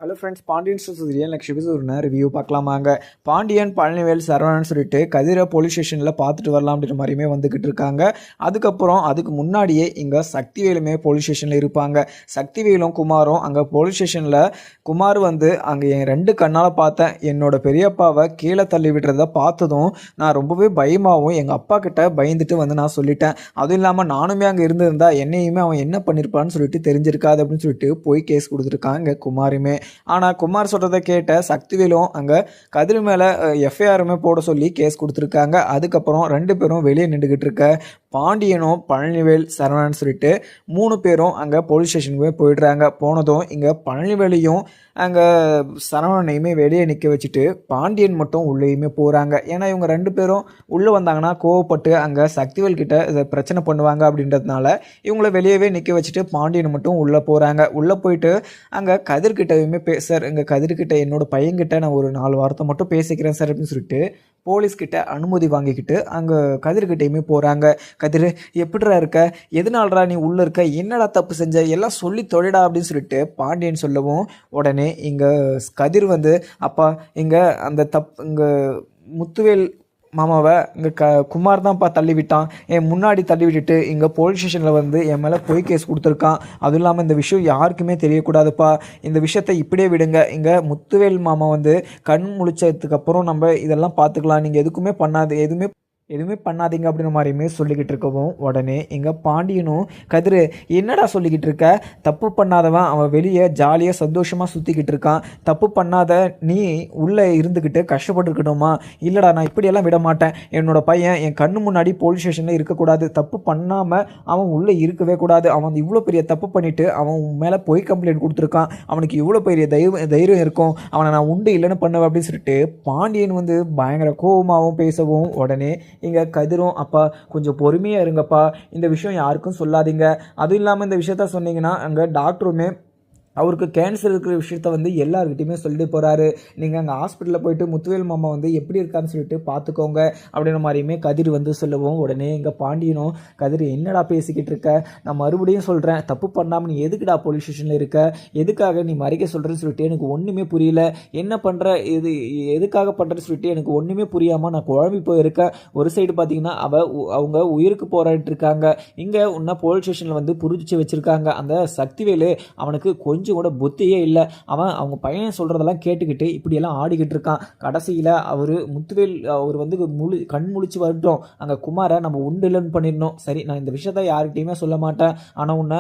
Hello friends, Pandian stores real next ஒரு review பார்க்கலாமாங்க. பாண்டியன், பழனிவேல், சரவணன் சொல்லிட்டு கதிரை போலீஸ் ஸ்டேஷனில் பார்த்துட்டு வரலாம் அப்படின்ற மாதிரியுமே வந்துக்கிட்டு இருக்காங்க. அதுக்கு முன்னாடியே இங்கே சக்திவேலுமே போலீஸ் ஸ்டேஷனில் இருப்பாங்க. சக்திவேலும் குமாரும் அங்கே போலீஸ் ஸ்டேஷனில் குமார் அங்கே என் 2 கண்ணால் பார்த்தேன். என்னோட பெரியப்பாவை கீழே தள்ளி விடுறத பார்த்ததும் நான் ரொம்பவே பயமாகவும் எங்கள் அப்பா கிட்ட பயந்துட்டு நான் சொல்லிட்டேன். அதுவும் இல்லாமல் நானுமே அங்கே இருந்திருந்தா என்னையுமே அவன் என்ன பண்ணியிருப்பான்னு சொல்லிட்டு தெரிஞ்சிருக்காது அப்படின்னு சொல்லிட்டு போய் கேஸ் கொடுத்துருக்காங்க குமாருமே. ஆனால் குமார் சொல்கிறத கேட்ட சக்திவேலும் அங்கே கதிர் மேலே எஃப்ஐஆருமே போட சொல்லி கேஸ் கொடுத்துருக்காங்க. அதுக்கப்புறம் 2 பேரும் வெளியே நின்றுக்கிட்டு இருக்க பாண்டியனும், பழனிவேல், சரவணன் சொல்லிட்டு 3 பேரும் அங்கே போலீஸ் ஸ்டேஷனுக்கு போயிடுறாங்க. போனதும் இங்கே பழனிவேலையும் அங்கே சரவணனையுமே வெளியே நிற்க வச்சுட்டு பாண்டியன் மட்டும் உள்ளேயுமே போகிறாங்க. ஏன்னா இவங்க 2 பேரும் உள்ளே வந்தாங்கன்னா கோவப்பட்டு அங்கே சக்திவேல் கிட்ட இதை பிரச்சனை பண்ணுவாங்க அப்படின்றதுனால இவங்கள வெளியவே நிற்க வச்சுட்டு பாண்டியன் மட்டும் உள்ளே போகிறாங்க. உள்ளே போயிட்டு அங்கே கதிர்கிட்டயுமே சார், எங்கள் கதிர்கிட்ட என்னோட பையன்கிட்ட நான் ஒரு 4 வார்த்தை மட்டும் பேசிக்கிறேன் சார் அப்படின்னு சொல்லிட்டு போலீஸ்கிட்ட அனுமதி வாங்கிக்கிட்டு அங்கே கதிர்கிட்டையுமே போகிறாங்க. கதிர், எப்படிடா இருக்க, எதனாலடா நீ உள்ளே இருக்க, என்னடா தப்பு செஞ்ச, எல்லாம் சொல்லி தொலைடா அப்படின்னு சொல்லிட்டு பாண்டியன் சொல்லவும் உடனே இங்கே கதிர் அப்பா இங்கே அந்த இங்கே முத்துவேல் மாமாவை இங்கே குமார் தான்ப்பா தள்ளி விட்டான், என் முன்னாடி தள்ளி விட்டுட்டு இங்கே போலீஸ் ஸ்டேஷனில் என் மேலே பொய் கேஸ் கொடுத்துருக்கான். அதுவும் இல்லாமல் இந்த விஷயம் யாருக்குமே தெரியக்கூடாதுப்பா, இந்த விஷயத்தை இப்படியே விடுங்க, இங்கே முத்துவேல் மாமா கண் முழிச்சதுக்கப்புறம் நம்ம இதெல்லாம் பார்த்துக்கலாம், நீங்கள் எதுவுமே பண்ணாதீங்க அப்படின்ற மாதிரியுமே சொல்லிக்கிட்டு இருக்கவும் உடனே எங்கள் பாண்டியனும் கதிர், என்னடா சொல்லிக்கிட்டு இருக்க, தப்பு பண்ணாதவன் அவன் வெளியே ஜாலியாக சந்தோஷமாக சுற்றிக்கிட்டு இருக்கான், தப்பு பண்ணாத நீ உள்ளே இருந்துக்கிட்டு கஷ்டப்பட்டுருக்கணுமா, இல்லைடா நான் இப்படியெல்லாம் விட மாட்டேன், என்னோட பையன் என் கண்ணு முன்னாடி போலீஸ் ஸ்டேஷனில் இருக்கக்கூடாது, தப்பு பண்ணாமல் அவன் உள்ளே இருக்கவே கூடாது, அவன் இவ்வளோ பெரிய தப்பு பண்ணிவிட்டு அவன் மேலே பொய் கம்ப்ளைண்ட் கொடுத்துருக்கான், அவனுக்கு இவ்வளோ பெரிய தைரியம் இருக்கும், அவனை நான் உண்டு இல்லைன்னு பண்ணுவேன் அப்படின்னு சொல்லிட்டு பாண்டியன் பயங்கர கோபமாகவும் பேசவும் உடனே இங்கே கதிரும், அப்பா கொஞ்சம் பொறுமையாக இருங்கப்பா, இந்த விஷயம் யாருக்கும் சொல்லாதீங்க, அதுவும் இல்லாமல் இந்த விஷயத்த சொன்னீங்கன்னா அங்கே டாக்டருமே அவருக்கு கேன்சர் இருக்கிற விஷயத்த எல்லாருக்கிட்டையுமே சொல்லிட்டு போகிறாரு, நீங்கள் அங்கே ஹாஸ்பிட்டலில் போயிட்டு முத்துவேல் மாமா எப்படி இருக்கான்னு சொல்லிட்டு பார்த்துக்கோங்க அப்படின்ற மாதிரியுமே கதிர் சொல்லுவோம். உடனே எங்கள் பாண்டியனும், கதிர் என்னடா பேசிக்கிட்டு இருக்க, நான் மறுபடியும் சொல்கிறேன், தப்பு பண்ணாமல் நீ எதுக்குடா போலீஸ் ஸ்டேஷனில் இருக்க, எதுக்காக நீ மறைக்க சொல்கிறேன்னு சொல்லிட்டு எனக்கு ஒன்றுமே புரியல, என்ன பண்ணுற, எதுக்காக பண்ணுறேன்னு சொல்லிட்டு எனக்கு ஒன்றுமே புரியாமல் நான் குழம்பி போயிருக்கேன். ஒரு சைடு பார்த்தீங்கன்னா அவங்க உயிருக்கு போராடிட்டு இருக்காங்க, இங்கே இன்னும் போலீஸ் ஸ்டேஷனில் புரிச்சு வச்சுருக்காங்க. அந்த சக்திவேலு அவனுக்கு கொஞ்சம் கூட புத்தியே இல்லை, அவங்க பையன் சொல்கிறதெல்லாம் கேட்டுக்கிட்டு இப்படியெல்லாம் ஆடிக்கிட்டு இருக்கான். கடைசியில் அவர் முத்துவேல் அவர் கண் முழிச்சு வரட்டும், அங்கே குமாரை நம்ம உண்டு இல்லைன்னு பண்ணிடணும். சரி, நான் இந்த விஷயத்த யார்கிட்டையுமே சொல்ல மாட்டேன், ஆனால் உன்னை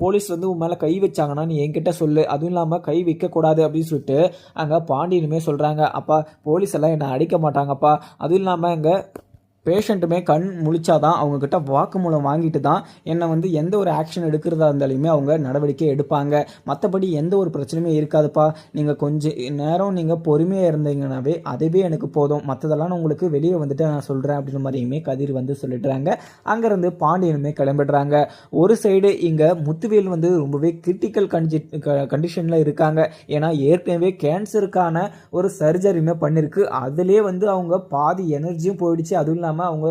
போலீஸ் உன் மேலே கை வச்சாங்கன்னா நீ என்கிட்ட சொல்லு, அதுவும் இல்லாமல் கை வைக்கக்கூடாது அப்படின்னு சொல்லிட்டு அங்கே பாண்டியனுமே சொல்கிறாங்க. அப்பா போலீஸ் எல்லாம் என்னை அடிக்க மாட்டாங்கப்பா, அதுவும் இல்லாமல் அங்கே பேஷண்ட்டுமே கண் முழிச்சாதான் அவங்கக்கிட்ட வாக்குமூலம் வாங்கிட்டு தான் என்னை எந்த ஒரு ஆக்ஷன் எடுக்கிறதா இருந்தாலுமே அவங்க நடவடிக்கை எடுப்பாங்க, மற்றபடி எந்த ஒரு பிரச்சனையுமே இருக்காதுப்பா, நீங்கள் கொஞ்சம் நேரம் நீங்கள் பொறுமையாக இருந்தீங்கன்னாவே அதுவே எனக்கு போதும், மற்றதெல்லாம் நான் உங்களுக்கு வெளியே நான் சொல்கிறேன் அப்படின்ற மாதிரியுமே கதிர் சொல்லிடுறாங்க. அங்கேருந்து பாண்டியனுமே கிளம்பிடுறாங்க. ஒரு சைடு இங்கே முத்துவேல் ரொம்பவே கிரிட்டிக்கல் கண்டிஷனில் இருக்காங்க. ஏன்னா ஏற்கனவே கேன்சருக்கான ஒரு சர்ஜரியுமே பண்ணியிருக்கு, அதுலேயே அவங்க பாதி எனர்ஜியும் போயிடுச்சு, அதுவும் அவங்க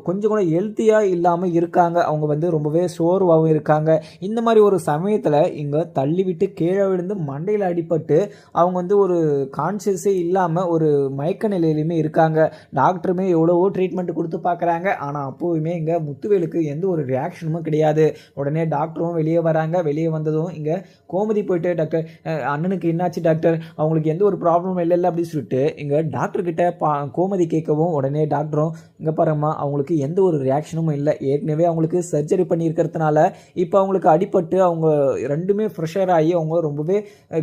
கொஞ்சம் கூட ஹெல்த்தியாக இல்லாமல் இருக்காங்க, அவங்க ரொம்பவே சோர்வாகவும் இருக்காங்க. இந்த மாதிரி ஒரு சமயத்தில் இங்கே தள்ளி விட்டு கீழே விழுந்து மண்டையில் அடிபட்டு அவங்க ஒரு கான்சியஸே இல்லாமல் ஒரு மயக்க நிலையிலுமே இருக்காங்க. டாக்டருமே எவ்வளவோ ட்ரீட்மெண்ட் கொடுத்து பார்க்குறாங்க, ஆனால் அப்போவுமே இங்கே முத்துவேலுக்கு எந்த ஒரு ரியாக்ஷனும் கிடையாது. உடனே டாக்டரும் வெளியே வராங்க. வெளியே வந்ததும் இங்கே கோமதி போயிட்டு, டாக்டர் அண்ணனுக்கு என்னாச்சு டாக்டர், அவங்களுக்கு எந்த ஒரு ப்ராப்ளமும் இல்லை அப்படின்னு சொல்லிட்டு இங்கே டாக்டர்கிட்ட கோமதி கேட்கவும் உடனே டாக்டரும், இங்கே பாருங்கம்மா அவங்களுக்கு எந்த ஒரு ரியாக்ஷனும் இல்லை, ஏற்கனவே அவங்களுக்கு சர்ஜரி பண்ணியிருக்கிறதுனால இப்போ அவங்களுக்கு அடிபட்டு அவங்க 2மே ஃப்ரெஷர் ஆகி அவங்க ரொம்பவே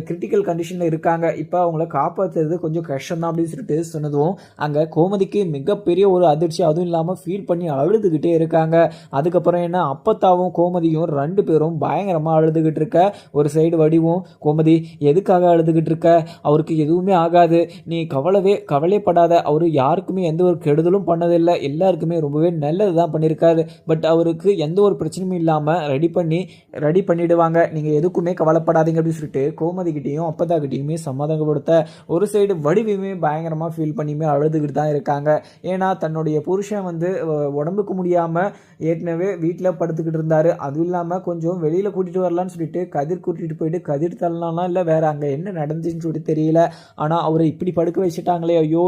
கிரிட்டிக்கல் கண்டிஷனில் இருக்காங்க, இப்போ அவங்கள காப்பாற்றுறது கொஞ்சம் கஷ்டம் தான் அப்படின்னு சொல்லிட்டு சொன்னதும் அங்கே கோமதிக்கு மிகப்பெரிய ஒரு அதிர்ச்சி, அதுவும் இல்லாமல் ஃபீல் பண்ணி அழுதுகிட்டே இருக்காங்க. அதுக்கப்புறம் என்ன, அப்பத்தாவும் கோமதியும் 2 பேரும் பயங்கரமாக அழுதுகிட்டு இருக்க. ஒரு சைடு வடிவும், கோமதி எதுக்காக அழுதுகிட்டு இருக்க, அவருக்கு எதுவுமே ஆகாது, நீ கவலைப்படாத, அவர் யாருக்குமே எந்த ஒரு கெடுதலும் பண்ணதில்லை, இல்லை, எல்லாருக்குமே ரொம்பவே நல்லது தான் பண்ணியிருக்காரு. பட் அவருக்கு எந்த ஒரு பிரச்சனையும் இல்லாமல் ரெடி பண்ணிடுவாங்க, நீங்கள் எதுக்குமே கவலைப்படாதீங்க அப்படின்னு சொல்லிட்டு கோமதிக்கிட்டேயும் அப்பதாக்கிட்டையுமே சமாதானப்படுத்த ஒரு சைடு வடிவுமே பயங்கரமாக ஃபீல் பண்ணியுமே அழுதுகிட்டு தான் இருக்காங்க. ஏன்னா தன்னுடைய புருஷன் வந்து உடம்புக்கு முடியாமல் ஏற்கனவே வீட்டில் படுத்துக்கிட்டு இருந்தார். அதுவும் இல்லாமல் கொஞ்சம் வெளியில் கூட்டிகிட்டு வரலான்னு சொல்லிட்டு கதிர் கூட்டிகிட்டு போயிட்டு கதிர் தள்ளலாம் இல்லை வேறு அங்கே என்ன நடந்துச்சுன்னு சொல்லிட்டு தெரியல. ஆனால் அவரை இப்படி படுக்க வச்சுட்டாங்களே, ஐயோ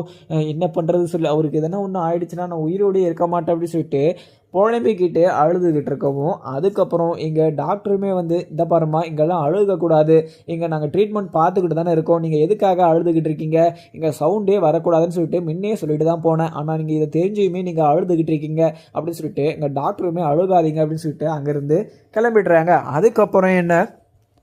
என்ன பண்ணுறது சொல்லி அவருக்கு எதனா ஒன்று ஆயிடுச்சுன்னா நான் உயிரோடு இருக்க மாட்டேன் அப்படின்னு சொல்லிட்டு புலம்பிக்கிட்டு அழுதுகிட்டு இருக்கவும், அதுக்கப்புறம் இங்கே டாக்டருமே வந்து இந்த பாருமா இங்கெல்லாம் அழுகக்கூடாது, இங்கே நாங்கள் ட்ரீட்மெண்ட் பார்த்துக்கிட்டு தானே இருக்கோம், நீங்கள் எதுக்காக அழுதுகிட்டு இருக்கீங்க, இங்கே சவுண்டே வரக்கூடாதுன்னு சொல்லிட்டு முன்னே சொல்லிட்டு தான் போனேன், ஆனால் நீங்கள் இதை தெரிஞ்சுமே நீங்கள் அழுதுகிட்டு இருக்கீங்க அப்படின்னு சொல்லிட்டு இங்கே டாக்டருமே அழுகாதீங்க அப்படின்னு சொல்லிட்டு அங்கேருந்து கிளம்பிடுறாங்க. அதுக்கப்புறம் என்ன,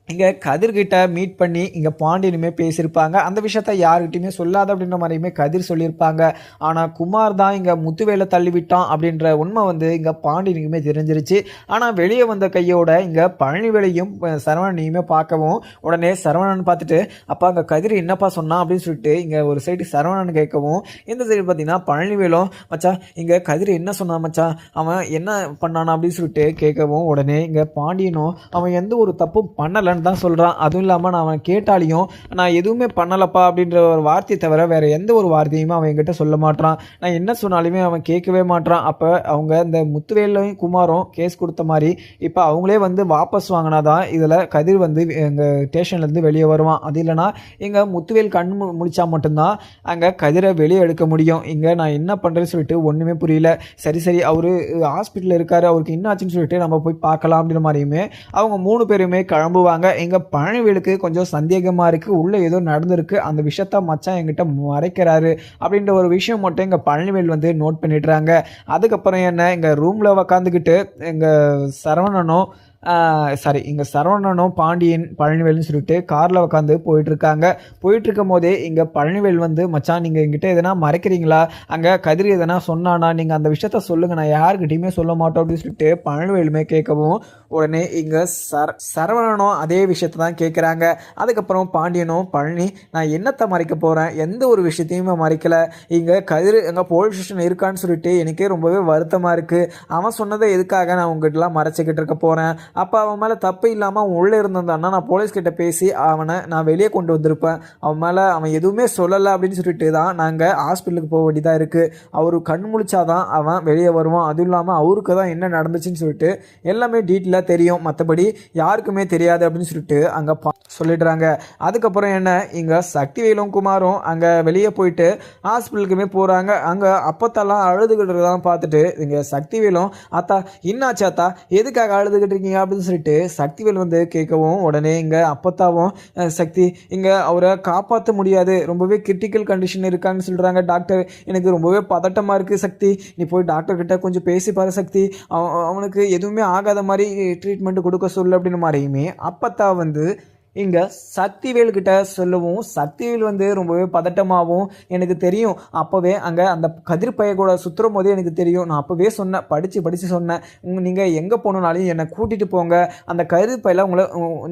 இங்கே கதிர்கிட்ட மீட் பண்ணி இங்கே பாண்டியனுமே பேசியிருப்பாங்க. அந்த விஷயத்த யாருக்கிட்டையுமே சொல்லாத அப்படின்ற மாதிரியுமே கதிர் சொல்லியிருப்பாங்க. ஆனால் குமார் தான் இங்கே முத்துவேலை தள்ளிவிட்டான் அப்படின்ற உண்மை வந்து இங்கே பாண்டியனுக்குமே தெரிஞ்சிருச்சு. ஆனால் வெளியே வந்த கையோட இங்கே பழனிவேலையும் சரவணனையுமே பார்க்கவும், உடனே சரவணன் பார்த்துட்டு அப்பா அங்கே கதிர் என்னப்பா சொன்னான் அப்படின்னு சொல்லிட்டு இங்கே ஒரு சைடு சரவணன் கேட்கவும், இந்த சைடு பார்த்தீங்கன்னா பழனிவேலும் மச்சான் இங்கே கதிர் என்ன சொன்னான் மச்சான், அவன் என்ன பண்ணானா அப்படின்னு சொல்லிட்டு கேட்கவும், உடனே இங்கே பாண்டியனும் அவன் எந்த ஒரு தப்பும் பண்ணலை தான் சொல்கிறான். அதுவும் இல்லாமல் நான் அவன் கேட்டாலையும் நான் எதுவுமே பண்ணலப்பா அப்படின்ற ஒரு வார்த்தையை தவிர வேறு எந்த ஒரு வார்த்தையுமே அவன் என்கிட்ட சொல்ல மாட்டான். நான் என்ன சொன்னாலுமே அவன் கேட்கவே மாட்டான். அப்போ அவங்க இந்த முத்துவேலையும் குமாரும் கேஸ் கொடுத்த மாதிரி இப்போ அவங்களே வந்து வாபஸ் வாங்கினாதான் இதில் கதிர் வந்து எங்கள் ஸ்டேஷன்லேருந்து வெளியே வருவான். அது இல்லைனா எங்கள் முத்துவேல் கண் முடிச்சா மட்டும்தான் அங்கே கதிரை வெளியே எடுக்க முடியும். இங்கே நான் என்ன பண்ணுறேன்னு சொல்லிட்டு ஒன்றுமே புரியல. சரி அவர் ஹாஸ்பிட்டலில் இருக்கார், அவருக்கு என்ன ஆச்சுன்னு சொல்லிட்டு நம்ம போய் பார்க்கலாம் அப்படின்ற மாதிரியுமே அவங்க 3 பேருமே கிளம்புவாங்க. எங்க பழனிவேலுக்கு கொஞ்சம் சந்தேகமா இருக்கு, உள்ள ஏதோ நடந்திருக்கு, அந்த விஷயத்த மச்சான் என்கிட்ட மறைக்கிறாரு அப்படின்ற ஒரு விஷயம் மட்டும் எங்க பழனிவேல் வந்து நோட் பண்ணிடுறாங்க. அதுக்கப்புறம் என்ன, எங்க ரூம்ல உக்காந்துக்கிட்டு எங்க சரவணனும் இங்கே சரவணனும் பாண்டியன் பழனிவேல்னு சொல்லிட்டு காரில் உட்காந்து போயிட்டுருக்காங்க. போயிட்டுருக்கும் போதே இங்கே பழனிவேல் வந்து மச்சான் நீங்கள் எங்கிட்ட எதனா மறைக்கிறீங்களா, அங்கே கதிர் எதனா சொன்னானா, நீங்கள் அந்த விஷயத்த சொல்லுங்கள், நான் யாருக்கிட்டையுமே சொல்ல மாட்டோம் அப்படின்னு சொல்லிட்டு பழனிவேலுமே கேட்கவும், உடனே இங்கே சரவணனும் அதே விஷயத்தை தான் கேட்குறாங்க. அதுக்கப்புறம் பாண்டியனும் பழனி நான் என்னத்தை மறைக்க போகிறேன், எந்த ஒரு விஷயத்தையுமே மறைக்கலை, இங்கே கதிர் எங்கள் போலீஸ் ஸ்டேஷன் இருக்கான்னு சொல்லிட்டு எனக்கே ரொம்பவே வருத்தமாக இருக்குது, அவன் சொன்னதை எதுக்காக நான் உங்ககிட்டலாம் மறைச்சிக்கிட்டு இருக்க போகிறேன், அப்போ அவன் மேலே தப்பு இல்லாமல் அவன் உள்ளே இருந்திருந்தான்னா நான் போலீஸ்கிட்ட பேசி அவனை நான் வெளியே கொண்டு வந்திருப்பேன், அவன் மேலே அவன் எதுவுமே சொல்லலை அப்படின்னு சொல்லிட்டு தான் நாங்கள் ஹாஸ்பிட்டலுக்கு போக வேண்டியதாக இருக்குது, அவரு கண் முழிச்சாதான் அவன் வெளியே வருவான், அதுவும் இல்லாமல் அவருக்கு தான் என்ன நடந்துச்சுன்னு சொல்லிட்டு எல்லாமே டீட்டெயிலாக தெரியும், மற்றபடி யாருக்குமே தெரியாது அப்படின்னு சொல்லிட்டு அங்கே சொல்லிடுறாங்க. அதுக்கப்புறம் என்ன, இங்கே சக்திவேலும் குமாரும் அங்கே வெளியே போயிட்டு ஹாஸ்பிட்டலுக்குமே போகிறாங்க. அங்கே அப்பத்தெல்லாம் அழுதுகிட்டு தான் பார்த்துட்டு இங்கே சக்திவேலும் அத்தா என்னாச்சு அத்தா எதுக்காக அழுதுகிட்டு இருக்கீங்க அப்படின்னு சொல்லிட்டு சக்திவேல் வந்து கேட்கவும், உடனே இங்கே அப்பத்தாவும் சக்தி இங்கே அவரை காப்பாற்ற முடியாது, ரொம்பவே கிரிட்டிக்கல் கண்டிஷன் இருக்காங்கன்னு சொல்கிறாங்க டாக்டர், எனக்கு ரொம்பவே பதட்டமாக இருக்குது சக்தி, நீ போய் டாக்டர்கிட்ட கொஞ்சம் பேசி பாரு சக்தி, அவனுக்கு எதுவுமே ஆகாத மாதிரி ட்ரீட்மெண்ட் கொடுக்க சொல்லு அப்படின்னு மாதிரியுமே அப்பத்தா வந்து இங்கே சக்திவேல்கிட்ட சொல்லவும், சக்திவேல் வந்து ரொம்பவே பதட்டமாகவும், எனக்கு தெரியும் அப்போவே அங்கே அந்த கதிர் பைய கூட சுற்றுறும் போதே எனக்கு தெரியும், நான் அப்போவே சொன்னேன், படித்து சொன்னேன், நீங்கள் எங்கே போகணுன்னாலும் என்னை கூட்டிகிட்டு போங்க, அந்த கதிர் பையில உங்களை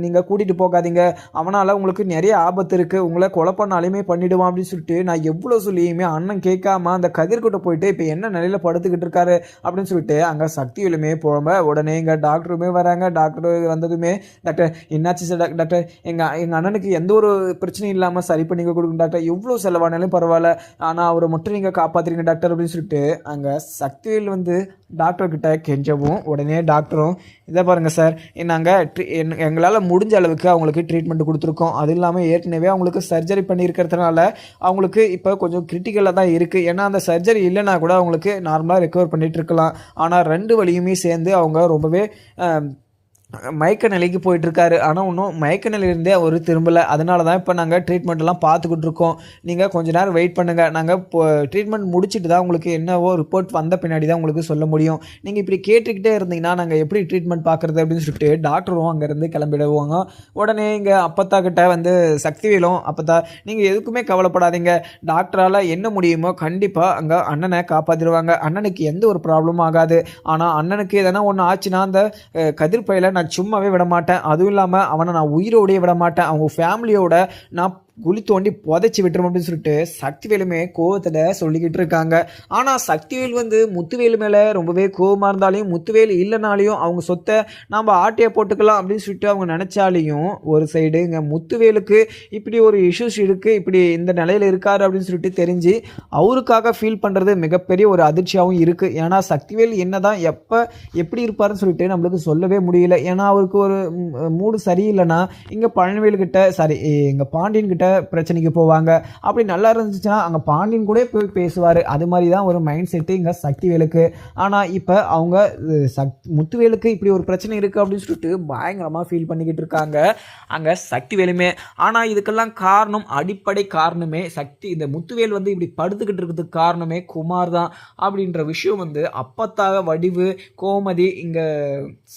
நீங்கள் கூட்டிகிட்டு போகாதீங்க, அவனால் உங்களுக்கு நிறைய ஆபத்து இருக்குது, உங்களை கொலை பண்ணாலுமே பண்ணிவிடுவான் அப்படின்னு சொல்லிட்டு நான் எவ்வளோ சொல்லியுமே அண்ணன் கேட்காம அந்த கதிர்கிட்ட போயிட்டு இப்போ என்ன நிலையில் படுத்துக்கிட்டு இருக்காரு அப்படின்னு சொல்லிட்டு அங்கே சக்திவேலுமே போக, உடனே இங்கே டாக்டருமே வராங்க. டாக்டர் வந்ததுமே டாக்டர் என்னாச்சு டாக்டர், எங்கள் அண்ணனுக்கு எந்த ஒரு பிரச்சனையும் இல்லாமல் சரி பண்ணி கொடுங்க டாக்டர், எவ்வளோ செலவானாலும் பரவாயில்ல, ஆனால் அவரை மட்டும் நீங்கள் காப்பாற்றுறீங்க டாக்டர் அப்படின்னு சொல்லிட்டு அங்கே சக்திவேல் வந்து டாக்டர்கிட்ட கெஞ்சவும், உடனே டாக்டரும் இதை பாருங்கள் சார், நாங்கள் எங்களால் முடிஞ்ச அளவுக்கு அவங்களுக்கு ட்ரீட்மெண்ட் கொடுத்துருக்கோம், அது இல்லாமல் ஏற்கனவே அவங்களுக்கு சர்ஜரி பண்ணியிருக்கிறதுனால அவங்களுக்கு இப்போ கொஞ்சம் கிரிட்டிக்கலாக தான் இருக்குது, ஏன்னா அந்த சர்ஜரி இல்லைனா கூட அவங்களுக்கு நார்மலாக ரெக்கவர் பண்ணிகிட்டு இருக்கலாம், ஆனால் 2 வழியுமே சேர்ந்து அவங்க ரொம்பவே மயக்க நிலைக்கு போயிட்டுருக்காரு, ஆனால் இன்னும் மயக்க நிலையிலேருந்தே அவர் திரும்பலை, அதனால தான் இப்போ நாங்கள் ட்ரீட்மெண்ட்டெல்லாம் பார்த்துக்கிட்டு இருக்கோம், நீங்கள் கொஞ்ச நேரம் வெயிட் பண்ணுங்கள், நாங்கள் இப்போ ட்ரீட்மெண்ட் முடிச்சுட்டு தான் உங்களுக்கு என்னவோ ரிப்போர்ட் வந்த பின்னாடி தான் உங்களுக்கு சொல்ல முடியும், நீங்கள் இப்படி கேட்டுக்கிட்டே இருந்தீங்கன்னா நாங்கள் எப்படி ட்ரீட்மெண்ட் பார்க்குறது அப்படின்னு சொல்லிட்டு டாக்டரும் அங்கேருந்து கிளம்பிடுவாங்க. உடனே இங்கே அப்பத்தா கிட்ட வந்து சக்திவேலும், அப்பத்தா நீங்கள் எதுக்குமே கவலைப்படாதீங்க, டாக்டரால் என்ன முடியுமோ கண்டிப்பாக அங்கே அண்ணனை காப்பாற்றிடுவாங்க, அண்ணனுக்கு எந்த ஒரு ப்ராப்ளமும் ஆகாது, ஆனால் அண்ணனுக்கு எதனா ஒன்று ஆச்சுன்னா அந்த கதிர் பையில நான் சும்மாவே விட மாட்டேன், அதுவும் இல்லாமல் அவனை நான் உயிரோடையே விட மாட்டேன், அவங்க ஃபேமிலியோட நான் குழி தோண்டி புதைச்சி விட்டுரும் அப்படின்னு சொல்லிட்டு சக்திவேலுமே கோவத்தில் சொல்லிக்கிட்டு இருக்காங்க. ஆனால் சக்திவேல் வந்து முத்துவேல் மேலே ரொம்பவே கோவமாக இருந்தாலையும் முத்துவேல் இல்லைனாலையும் அவங்க சொத்தை நம்ம ஆட்டையை போட்டுக்கலாம் அப்படின்னு சொல்லிட்டு அவங்க நினச்சாலையும் ஒரு சைடு இங்கே முத்துவேலுக்கு இப்படி ஒரு இஷ்யூஸ் இருக்குது, இப்படி இந்த நிலையில் இருக்காரு அப்படின்னு சொல்லிட்டு தெரிஞ்சு அவருக்காக ஃபீல் பண்ணுறது மிகப்பெரிய ஒரு அதிர்ச்சியாகவும் இருக்குது. ஏன்னா சக்திவேல் என்னதான் எப்போ எப்படி இருப்பாருன்னு சொல்லிட்டு நம்மளுக்கு சொல்லவே முடியல. ஏன்னா அவருக்கு ஒரு மூடு சரியில்லைன்னா இங்கே பழனிவேல்கிட்ட சாரி இங்கே பாண்டியன் கிட்ட பிரச்சனைக்கு போவாங்க. அப்படி நல்லா இருந்துச்சுன்னா அங்கே பாண்டியன் கூட போய் பேசுவார். அது மாதிரி தான் ஒரு மைண்ட் செட்டு இங்கே சக்திவேலுக்கு. ஆனால் இப்போ அவங்க முத்துவேலுக்கு இப்படி ஒரு பிரச்சனை இருக்குது அப்படின்னு சொல்லிட்டு பயங்கரமாக ஃபீல் பண்ணிக்கிட்டு இருக்காங்க அங்கே சக்திவேலுமே. ஆனால் இதுக்கெல்லாம் காரணம், அடிப்படை காரணமே இந்த முத்துவேல் வந்து இப்படி படுத்துக்கிட்டு இருக்கிறதுக்கு காரணமே குமார் தான் அப்படின்ற விஷயம் வந்து அப்பத்தாக வடிவு, கோமதி, இங்கே